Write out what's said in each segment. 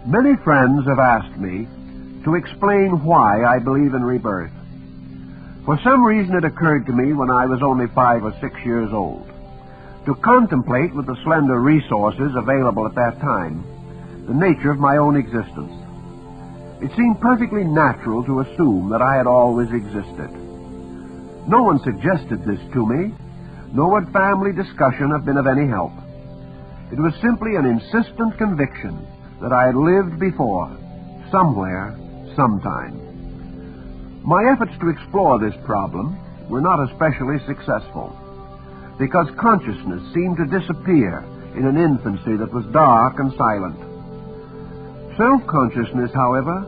Many friends have asked me to explain why I believe in rebirth. For some reason it occurred to me when I was only 5 or 6 years old to contemplate with the slender resources available at that time the nature of my own existence. It seemed perfectly natural to assume that I had always existed. No one suggested this to me, nor would family discussion have been of any help. It was simply an insistent conviction that I had lived before, somewhere, sometime. My efforts to explore this problem were not especially successful, because consciousness seemed to disappear in an infancy that was dark and silent. Self-consciousness, however,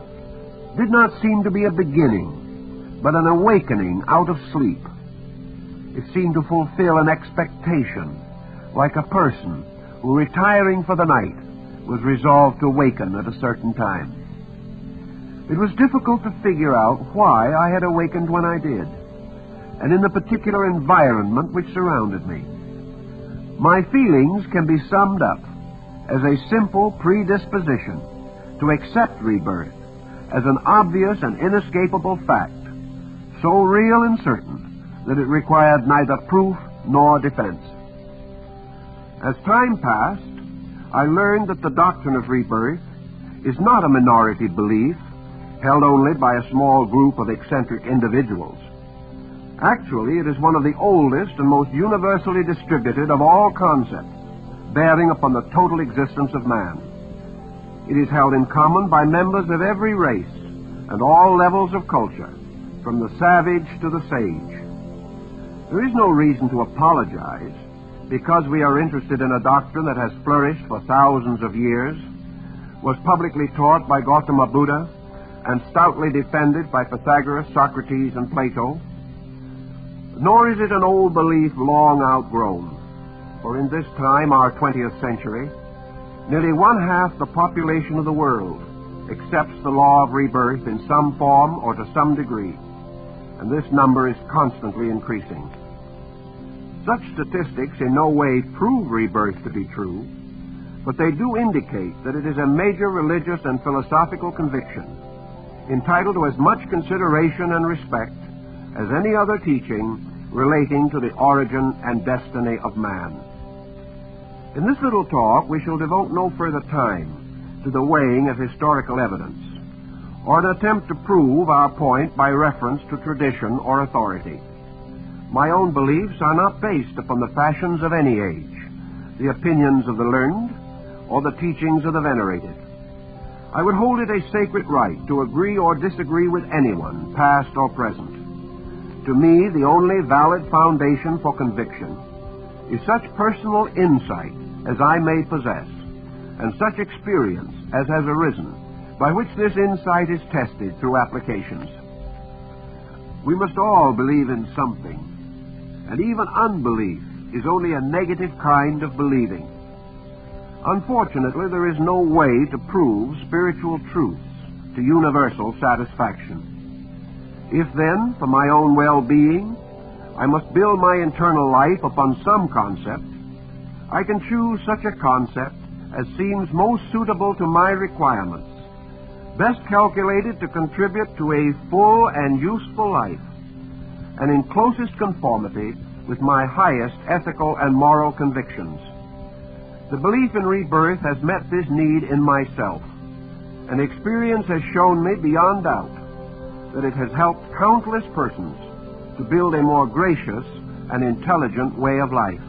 did not seem to be a beginning, but an awakening out of sleep. It seemed to fulfill an expectation, like a person who, retiring for the night, was resolved to awaken at a certain time. It was difficult to figure out why I had awakened when I did, and in the particular environment which surrounded me. My feelings can be summed up as a simple predisposition to accept rebirth as an obvious and inescapable fact, so real and certain that it required neither proof nor defense. As time passed, I learned that the doctrine of rebirth is not a minority belief held only by a small group of eccentric individuals. Actually, it is one of the oldest and most universally distributed of all concepts bearing upon the total existence of man. It is held in common by members of every race and all levels of culture, from the savage to the sage. There is no reason to apologize because we are interested in a doctrine that has flourished for thousands of years, was publicly taught by Gautama Buddha, and stoutly defended by Pythagoras, Socrates, and Plato. Nor is it an old belief long outgrown, for in this time, our 20th century, nearly 1/2 the population of the world accepts the law of rebirth in some form or to some degree, and this number is constantly increasing. Such statistics in no way prove rebirth to be true, but they do indicate that it is a major religious and philosophical conviction, entitled to as much consideration and respect as any other teaching relating to the origin and destiny of man. In this little talk, we shall devote no further time to the weighing of historical evidence, or an attempt to prove our point by reference to tradition or authority. My own beliefs are not based upon the fashions of any age, the opinions of the learned, or the teachings of the venerated. I would hold it a sacred right to agree or disagree with anyone, past or present. To me, the only valid foundation for conviction is such personal insight as I may possess, and such experience as has arisen, by which this insight is tested through applications. We must all believe in something, and even unbelief is only a negative kind of believing. Unfortunately, there is no way to prove spiritual truths to universal satisfaction. If then, for my own well-being, I must build my internal life upon some concept, I can choose such a concept as seems most suitable to my requirements, best calculated to contribute to a full and useful life, and in closest conformity with my highest ethical and moral convictions. The belief in rebirth has met this need in myself, and experience has shown me beyond doubt that it has helped countless persons to build a more gracious and intelligent way of life.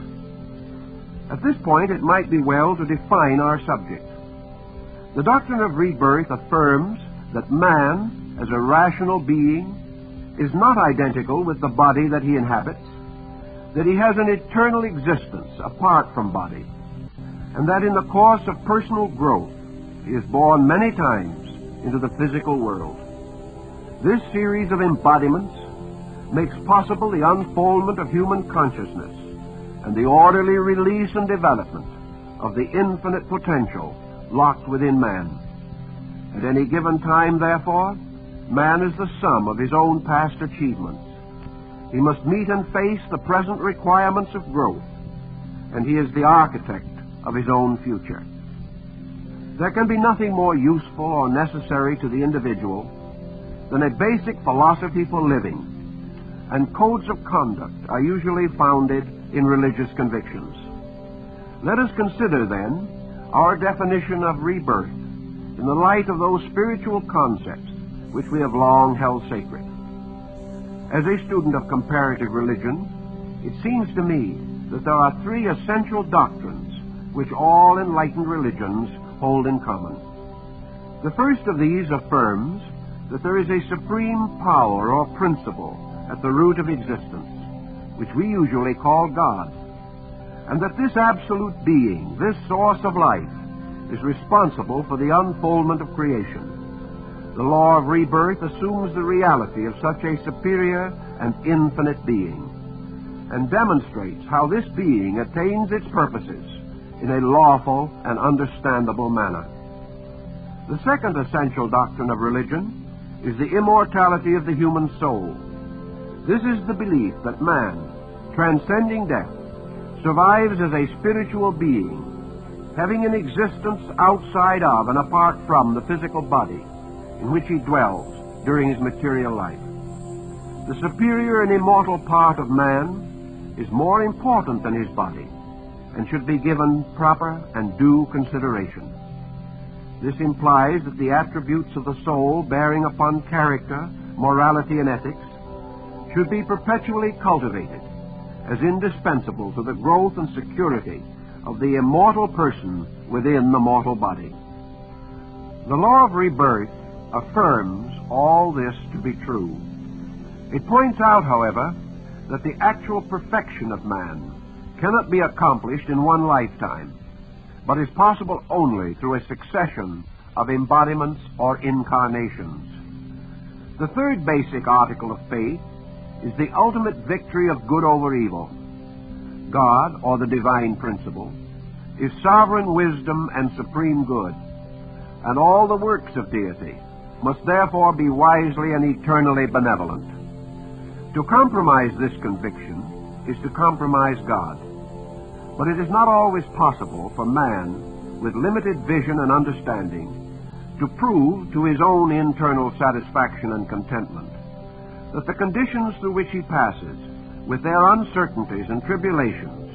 At this point, it might be well to define our subject. The doctrine of rebirth affirms that man, as a rational being, is not identical with the body that he inhabits, that he has an eternal existence apart from body, and that in the course of personal growth he is born many times into the physical world. This series of embodiments makes possible the unfoldment of human consciousness and the orderly release and development of the infinite potential locked within man. At any given time, therefore, man is the sum of his own past achievements. He must meet and face the present requirements of growth, and he is the architect of his own future. There can be nothing more useful or necessary to the individual than a basic philosophy for living, and codes of conduct are usually founded in religious convictions. Let us consider, then, our definition of rebirth in the light of those spiritual concepts which we have long held sacred. As a student of comparative religion, it seems to me that there are three essential doctrines which all enlightened religions hold in common. The first of these affirms that there is a supreme power or principle at the root of existence, which we usually call God, and that this absolute being, this source of life, is responsible for the unfoldment of creation. The law of rebirth assumes the reality of such a superior and infinite being, and demonstrates how this being attains its purposes in a lawful and understandable manner. The second essential doctrine of religion is the immortality of the human soul. This is the belief that man, transcending death, survives as a spiritual being, having an existence outside of and apart from the physical body in which he dwells during his material life. The superior and immortal part of man is more important than his body and should be given proper and due consideration. This implies that the attributes of the soul bearing upon character, morality, and ethics should be perpetually cultivated as indispensable to the growth and security of the immortal person within the mortal body. The law of rebirth affirms all this to be true. It points out, however, that the actual perfection of man cannot be accomplished in one lifetime, but is possible only through a succession of embodiments or incarnations. The third basic article of faith is the ultimate victory of good over evil. God, or the divine principle, is sovereign wisdom and supreme good, and all the works of deity must therefore be wisely and eternally benevolent. To compromise this conviction is to compromise God. But it is not always possible for man, with limited vision and understanding, to prove to his own internal satisfaction and contentment that the conditions through which he passes, with their uncertainties and tribulations,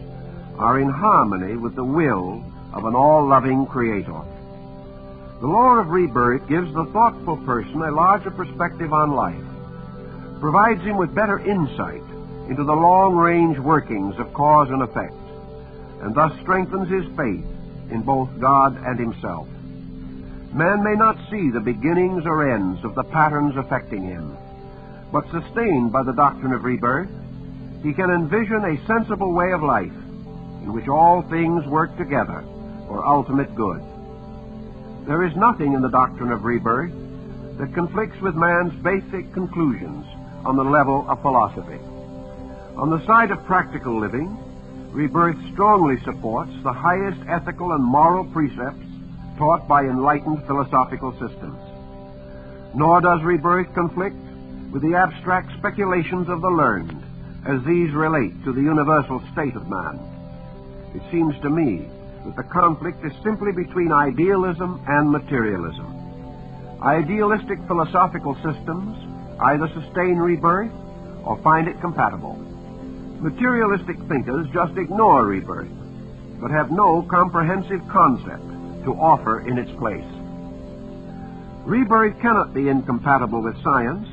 are in harmony with the will of an all-loving Creator. The law of rebirth gives the thoughtful person a larger perspective on life, provides him with better insight into the long-range workings of cause and effect, and thus strengthens his faith in both God and himself. Man may not see the beginnings or ends of the patterns affecting him, but sustained by the doctrine of rebirth, he can envision a sensible way of life in which all things work together for ultimate good. There is nothing in the doctrine of rebirth that conflicts with man's basic conclusions on the level of philosophy. On the side of practical living, rebirth strongly supports the highest ethical and moral precepts taught by enlightened philosophical systems. Nor does rebirth conflict with the abstract speculations of the learned as these relate to the universal state of man. It seems to me that the conflict is simply between idealism and materialism. Idealistic philosophical systems either sustain rebirth or find it compatible. Materialistic thinkers just ignore rebirth, but have no comprehensive concept to offer in its place. Rebirth cannot be incompatible with science,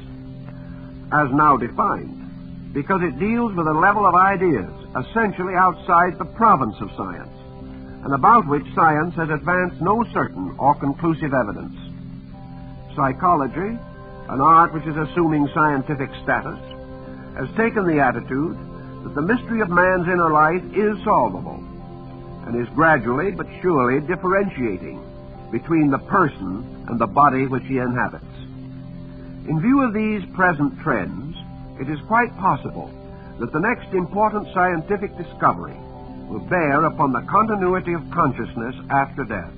as now defined, because it deals with a level of ideas essentially outside the province of science, and about which science has advanced no certain or conclusive evidence. Psychology, an art which is assuming scientific status, has taken the attitude that the mystery of man's inner life is solvable, and is gradually but surely differentiating between the person and the body which he inhabits. In view of these present trends, it is quite possible that the next important scientific discovery will bear upon the continuity of consciousness after death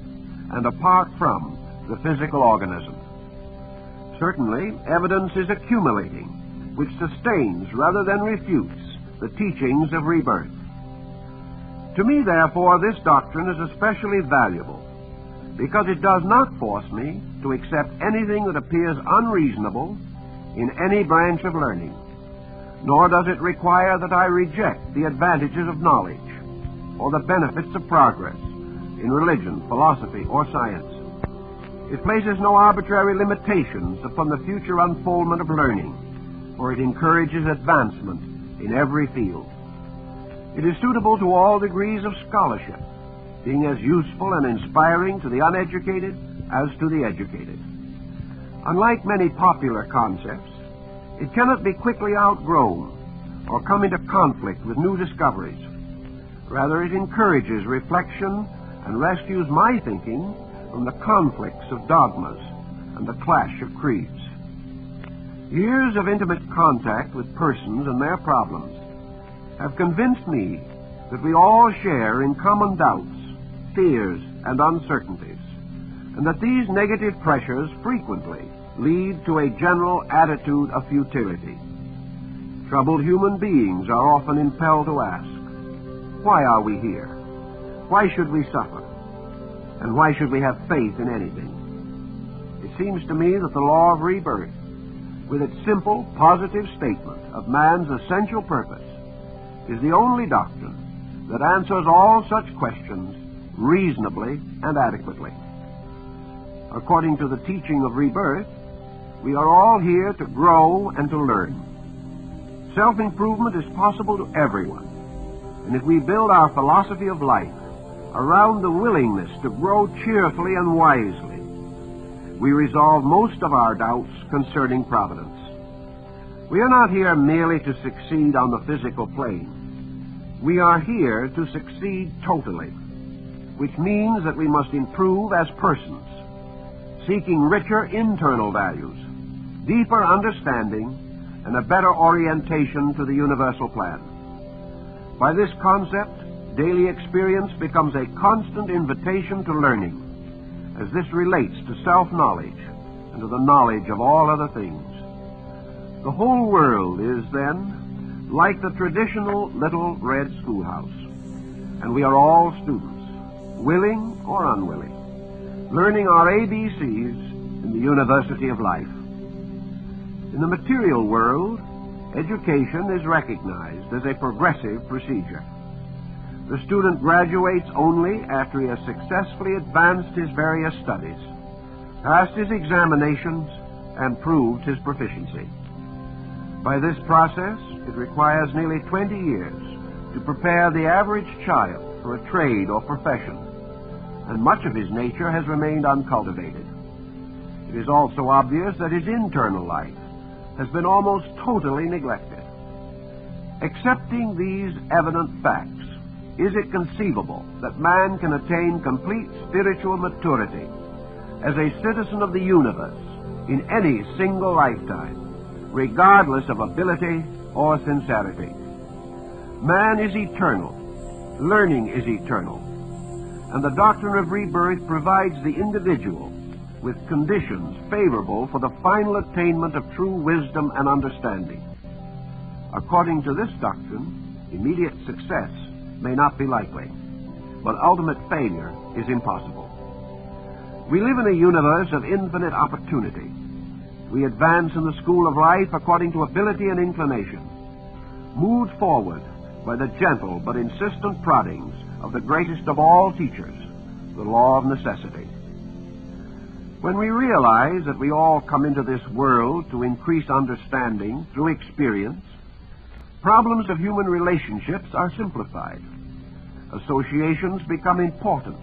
and apart from the physical organism. Certainly, evidence is accumulating which sustains rather than refutes the teachings of rebirth. To me, therefore, this doctrine is especially valuable because it does not force me to accept anything that appears unreasonable in any branch of learning, nor does it require that I reject the advantages of knowledge or the benefits of progress in religion, philosophy, or science. It places no arbitrary limitations upon the future unfoldment of learning, for it encourages advancement in every field. It is suitable to all degrees of scholarship, being as useful and inspiring to the uneducated as to the educated. Unlike many popular concepts, it cannot be quickly outgrown or come into conflict with new discoveries. Rather, it encourages reflection and rescues my thinking from the conflicts of dogmas and the clash of creeds. Years of intimate contact with persons and their problems have convinced me that we all share in common doubts, fears, and uncertainties, and that these negative pressures frequently lead to a general attitude of futility. Troubled human beings are often impelled to ask, why are we here? Why should we suffer? And why should we have faith in anything? It seems to me that the law of rebirth, with its simple, positive statement of man's essential purpose, is the only doctrine that answers all such questions reasonably and adequately. According to the teaching of rebirth, we are all here to grow and to learn. Self-improvement is possible to everyone, and if we build our philosophy of life around the willingness to grow cheerfully and wisely, we resolve most of our doubts concerning providence. We are not here merely to succeed on the physical plane. We are here to succeed totally, which means that we must improve as persons, seeking richer internal values, deeper understanding, and a better orientation to the universal plan. By this concept, daily experience becomes a constant invitation to learning, as this relates to self-knowledge and to the knowledge of all other things. The whole world is, then, like the traditional little red schoolhouse, and we are all students, willing or unwilling, learning our ABCs in the University of Life. In the material world, education is recognized as a progressive procedure. The student graduates only after he has successfully advanced his various studies, passed his examinations, and proved his proficiency. By this process, it requires nearly 20 years to prepare the average child for a trade or profession, and much of his nature has remained uncultivated. It is also obvious that his internal life has been almost totally neglected. Accepting these evident facts, is it conceivable that man can attain complete spiritual maturity as a citizen of the universe in any single lifetime, regardless of ability or sincerity? Man is eternal, learning is eternal, and the doctrine of rebirth provides the individual with conditions favorable for the final attainment of true wisdom and understanding. According to this doctrine, immediate success may not be likely, but ultimate failure is impossible. We live in a universe of infinite opportunity. We advance in the school of life according to ability and inclination, moved forward by the gentle but insistent proddings of the greatest of all teachers, the law of necessity. When we realize that we all come into this world to increase understanding through experience, problems of human relationships are simplified. Associations become important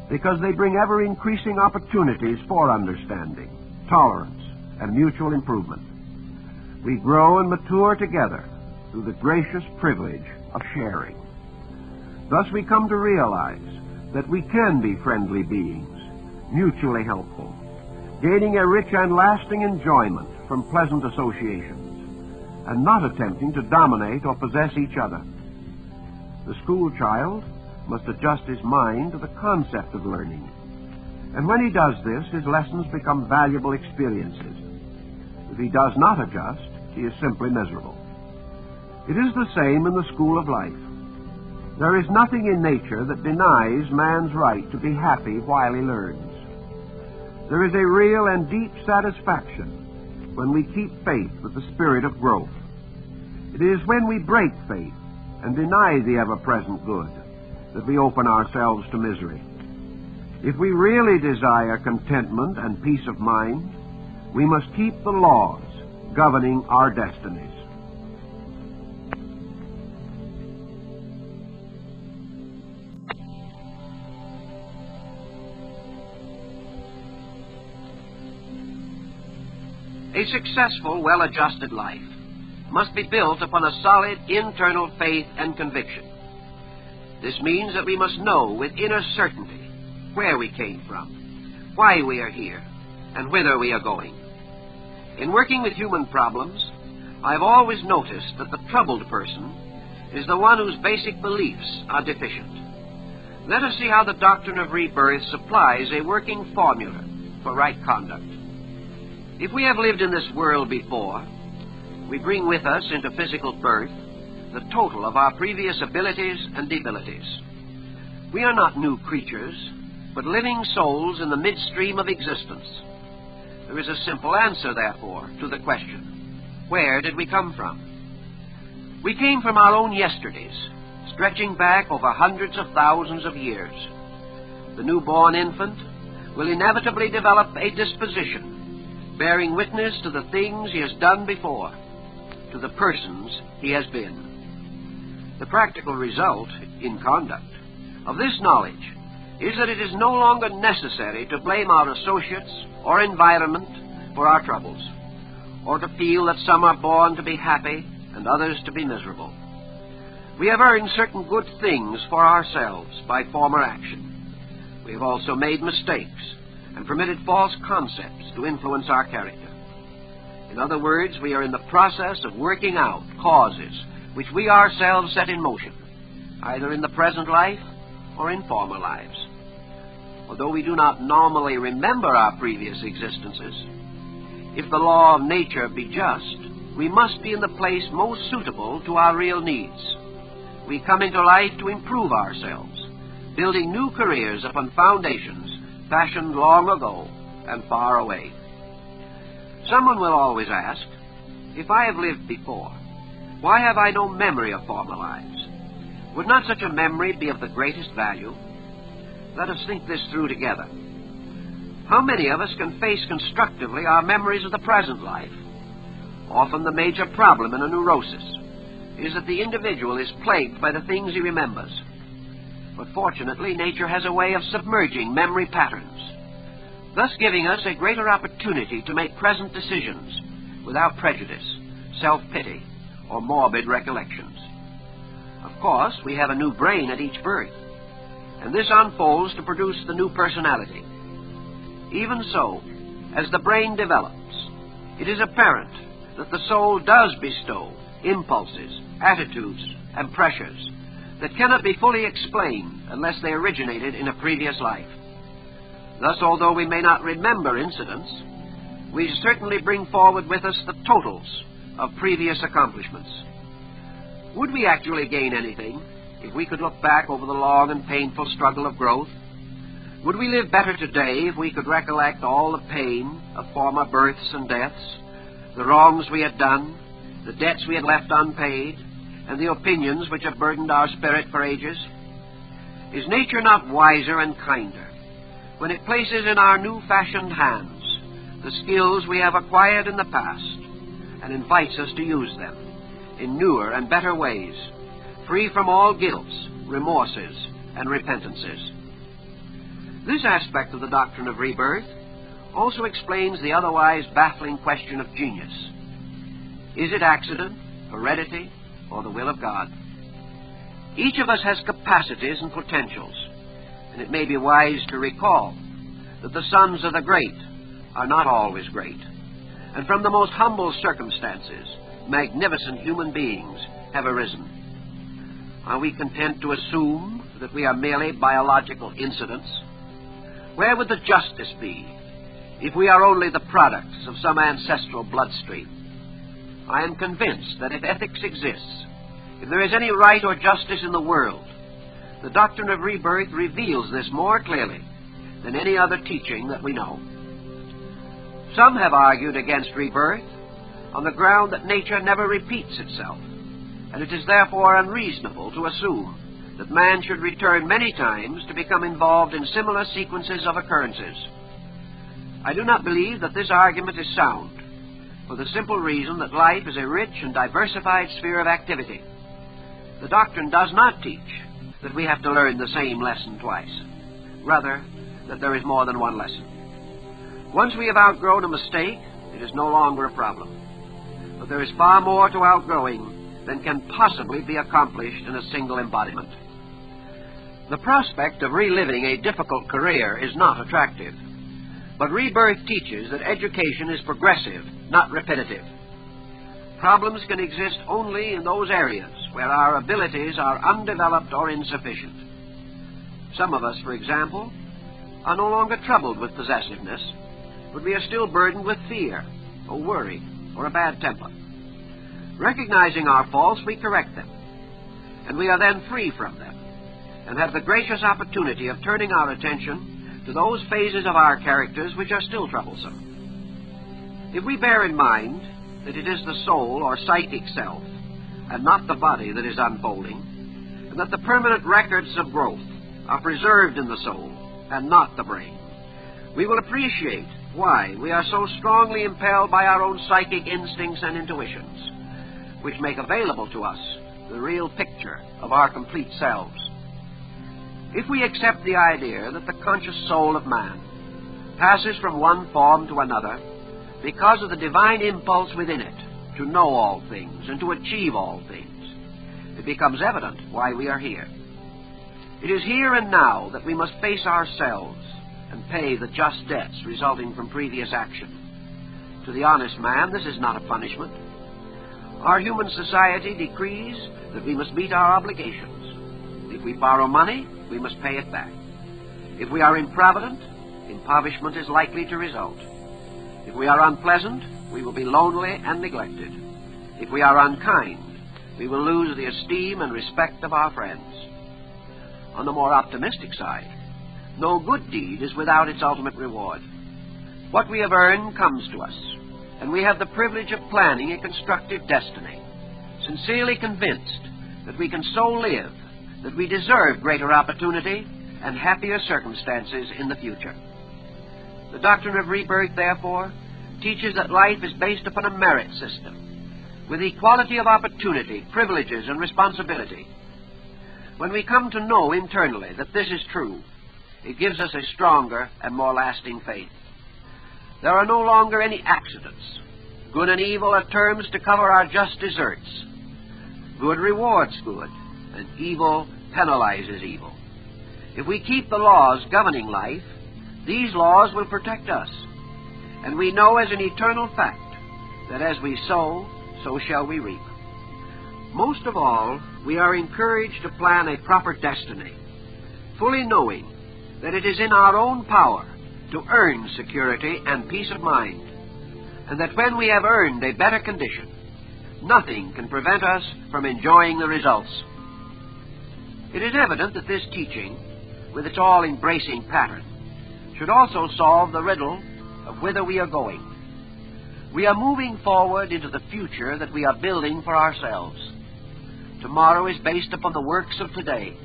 because they bring ever-increasing opportunities for understanding, tolerance, and mutual improvement. We grow and mature together through the gracious privilege of sharing. Thus we come to realize that we can be friendly beings, mutually helpful, gaining a rich and lasting enjoyment from pleasant associations, and not attempting to dominate or possess each other. The school child must adjust his mind to the concept of learning, and when he does this, his lessons become valuable experiences. If he does not adjust, he is simply miserable. It is the same in the school of life. There is nothing in nature that denies man's right to be happy while he learns. There is a real and deep satisfaction when we keep faith with the spirit of growth. It is when we break faith and deny the ever-present good that we open ourselves to misery. If we really desire contentment and peace of mind, we must keep the laws governing our destinies. A successful, well-adjusted life must be built upon a solid internal faith and conviction. This means that we must know with inner certainty where we came from, why we are here, and whither we are going. In working with human problems, I've always noticed that the troubled person is the one whose basic beliefs are deficient. Let us see how the doctrine of rebirth supplies a working formula for right conduct. If we have lived in this world before, we bring with us into physical birth the total of our previous abilities and debilities. We are not new creatures, but living souls in the midstream of existence. There is a simple answer, therefore, to the question, where did we come from? We came from our own yesterdays, stretching back over hundreds of thousands of years. The newborn infant will inevitably develop a disposition bearing witness to the things he has done before, to the persons he has been. The practical result, in conduct, of this knowledge is that it is no longer necessary to blame our associates or environment for our troubles, or to feel that some are born to be happy and others to be miserable. We have earned certain good things for ourselves by former action. We have also made mistakes and permitted false concepts to influence our character. In other words, we are in the process of working out causes which we ourselves set in motion, either in the present life or in former lives. Although we do not normally remember our previous existences, if the law of nature be just, we must be in the place most suitable to our real needs. We come into life to improve ourselves, building new careers upon foundations fashioned long ago and far away. Someone will always ask, if I have lived before, why have I no memory of former lives? Would not such a memory be of the greatest value? Let us think this through together. How many of us can face constructively our memories of the present life? Often the major problem in a neurosis is that the individual is plagued by the things he remembers. But fortunately, nature has a way of submerging memory patterns, thus giving us a greater opportunity to make present decisions without prejudice, self-pity, or morbid recollections. Of course, we have a new brain at each birth, and this unfolds to produce the new personality. Even so, as the brain develops, it is apparent that the soul does bestow impulses, attitudes, and pressures that cannot be fully explained unless they originated in a previous life. Thus, although we may not remember incidents, we certainly bring forward with us the totals of previous accomplishments. Would we actually gain anything if we could look back over the long and painful struggle of growth? Would we live better today if we could recollect all the pain of former births and deaths, the wrongs we had done, the debts we had left unpaid, and the opinions which have burdened our spirit for ages? Is nature not wiser and kinder when it places in our new-fashioned hands the skills we have acquired in the past and invites us to use them in newer and better ways, free from all guilts, remorses, and repentances? This aspect of the doctrine of rebirth also explains the otherwise baffling question of genius. Is it accident, heredity, or the will of God? Each of us has capacities and potentials, and it may be wise to recall that the sons of the great are not always great, and from the most humble circumstances, magnificent human beings have arisen. Are we content to assume that we are merely biological incidents? Where would the justice be if we are only the products of some ancestral bloodstream? I am convinced that if ethics exists, if there is any right or justice in the world, The doctrine of rebirth reveals this more clearly than any other teaching that we know. Some have argued against rebirth on the ground that nature never repeats itself, and it is therefore unreasonable to assume that man should return many times to become involved in similar sequences of occurrences. I do not believe that this argument is sound, for the simple reason that life is a rich and diversified sphere of activity. The doctrine does not teach that we have to learn the same lesson twice. Rather, that there is more than one lesson. Once we have outgrown a mistake, it is no longer a problem. But there is far more to outgrowing than can possibly be accomplished in a single embodiment. The prospect of reliving a difficult career is not attractive, but rebirth teaches that education is progressive, not repetitive. Problems can exist only in those areas where our abilities are undeveloped or insufficient. Some of us, for example, are no longer troubled with possessiveness, but we are still burdened with fear, or worry, or a bad temper. Recognizing our faults, we correct them, and we are then free from them, and have the gracious opportunity of turning our attention to those phases of our characters which are still troublesome. If we bear in mind that it is the soul or psychic self, and not the body, that is unfolding, and that the permanent records of growth are preserved in the soul, and not the brain, we will appreciate why we are so strongly impelled by our own psychic instincts and intuitions, which make available to us the real picture of our complete selves. If we accept the idea that the conscious soul of man passes from one form to another because of the divine impulse within it to know all things and to achieve all things, it becomes evident why we are here. It is here and now that we must face ourselves and pay the just debts resulting from previous action. To the honest man, this is not a punishment. Our human society decrees that we must meet our obligations. If we borrow money, we must pay it back. If we are improvident, impoverishment is likely to result. If we are unpleasant, we will be lonely and neglected. If we are unkind, we will lose the esteem and respect of our friends. On the more optimistic side, no good deed is without its ultimate reward. What we have earned comes to us, and we have the privilege of planning a constructive destiny, sincerely convinced that we can so live that we deserve greater opportunity and happier circumstances in the future. The doctrine of rebirth, therefore, teaches that life is based upon a merit system, with equality of opportunity, privileges, and responsibility. When we come to know internally that this is true, it gives us a stronger and more lasting faith. There are no longer any accidents. Good and evil are terms to cover our just deserts. Good rewards good, and evil penalizes evil. If we keep the laws governing life, these laws will protect us. And we know as an eternal fact that as we sow, so shall we reap. Most of all, we are encouraged to plan a proper destiny, fully knowing that it is in our own power to earn security and peace of mind, and that when we have earned a better condition, nothing can prevent us from enjoying the results. It is evident that this teaching, with its all-embracing pattern, should also solve the riddle of whither we are going. We are moving forward into the future that we are building for ourselves. Tomorrow is based upon the works of today.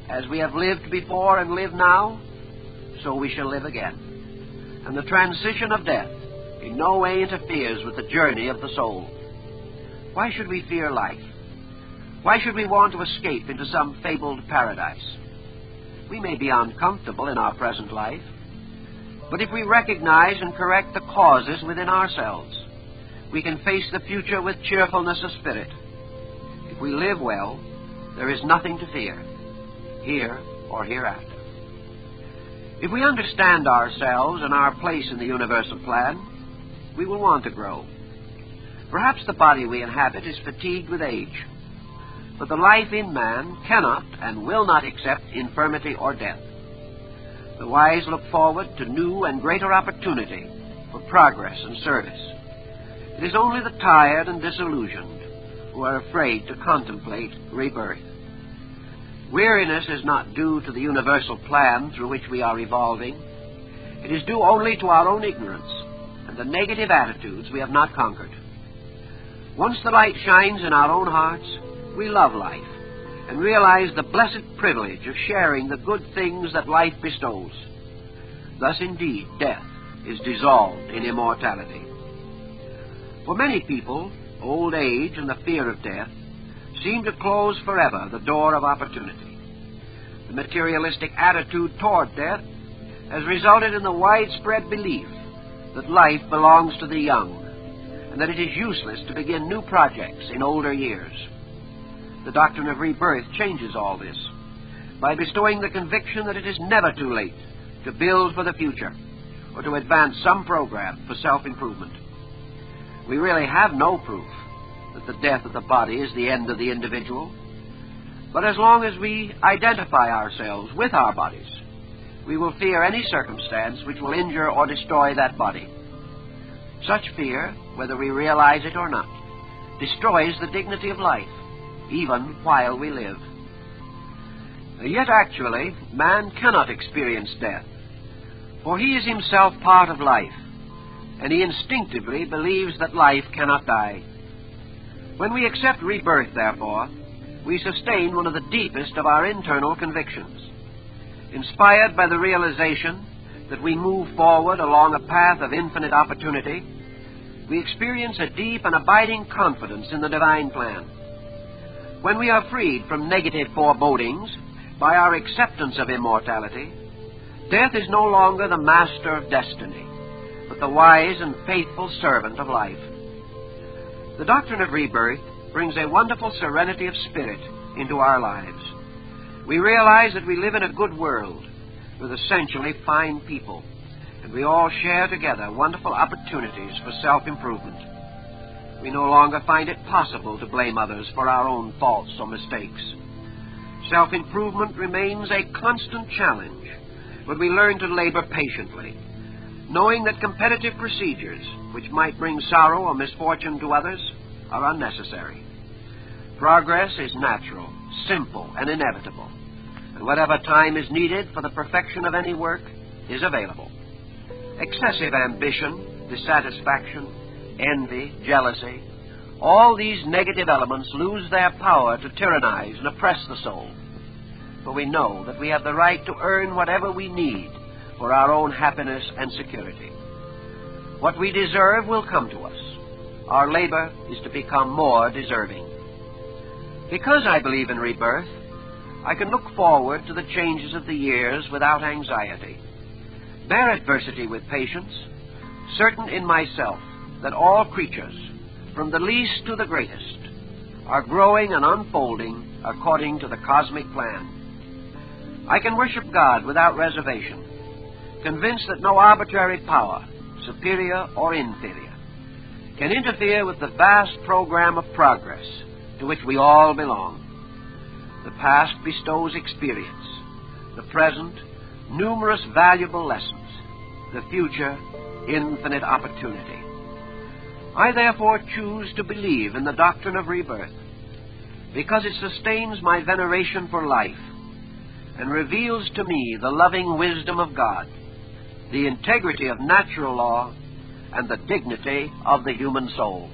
As we have lived before and live now, so we shall live again. And the transition of death in no way interferes with the journey of the soul. Why should we fear life? Why should we want to escape into some fabled paradise? We may be uncomfortable in our present life, but if we recognize and correct the causes within ourselves, we can face the future with cheerfulness of spirit. If we live well, there is nothing to fear, here or hereafter. If we understand ourselves and our place in the universal plan, we will want to grow. Perhaps the body we inhabit is fatigued with age, but the life in man cannot and will not accept infirmity or death. The wise look forward to new and greater opportunity for progress and service. It is only the tired and disillusioned who are afraid to contemplate rebirth. Weariness is not due to the universal plan through which we are evolving. It is due only to our own ignorance and the negative attitudes we have not conquered. Once the light shines in our own hearts, we love life and realize the blessed privilege of sharing the good things that life bestows. Thus, indeed, death is dissolved in immortality. For many people, old age and the fear of death seem to close forever the door of opportunity. The materialistic attitude toward death has resulted in the widespread belief that life belongs to the young and that it is useless to begin new projects in older years. The doctrine of rebirth changes all this by bestowing the conviction that it is never too late to build for the future or to advance some program for self-improvement. We really have no proof that the death of the body is the end of the individual, but as long as we identify ourselves with our bodies, we will fear any circumstance which will injure or destroy that body. Such fear, whether we realize it or not, destroys the dignity of life, even while we live. Yet actually, man cannot experience death, for he is himself part of life, and he instinctively believes that life cannot die. When we accept rebirth, therefore, we sustain one of the deepest of our internal convictions. Inspired by the realization that we move forward along a path of infinite opportunity, we experience a deep and abiding confidence in the divine plan. When we are freed from negative forebodings by our acceptance of immortality, death is no longer the master of destiny, but the wise and faithful servant of life. The doctrine of rebirth brings a wonderful serenity of spirit into our lives. We realize that we live in a good world with essentially fine people, and we all share together wonderful opportunities for self-improvement. We no longer find it possible to blame others for our own faults or mistakes. Self-improvement remains a constant challenge, but we learn to labor patiently, knowing that competitive procedures which might bring sorrow or misfortune to others are unnecessary. Progress is natural, simple, and inevitable, and whatever time is needed for the perfection of any work is available. Excessive ambition, dissatisfaction, envy, jealousy, all these negative elements lose their power to tyrannize and oppress the soul, for we know that we have the right to earn whatever we need for our own happiness and security. What we deserve will come to us. Our labor is to become more deserving. Because I believe in rebirth, I can look forward to the changes of the years without anxiety, bear adversity with patience, certain in myself that all creatures, from the least to the greatest, are growing and unfolding according to the cosmic plan. I can worship God without reservation, convinced that no arbitrary power, superior or inferior, can interfere with the vast program of progress to which we all belong. The past bestows experience, the present, numerous valuable lessons, the future, infinite opportunity. I therefore choose to believe in the doctrine of rebirth, because it sustains my veneration for life and reveals to me the loving wisdom of God, the integrity of natural law, and the dignity of the human soul.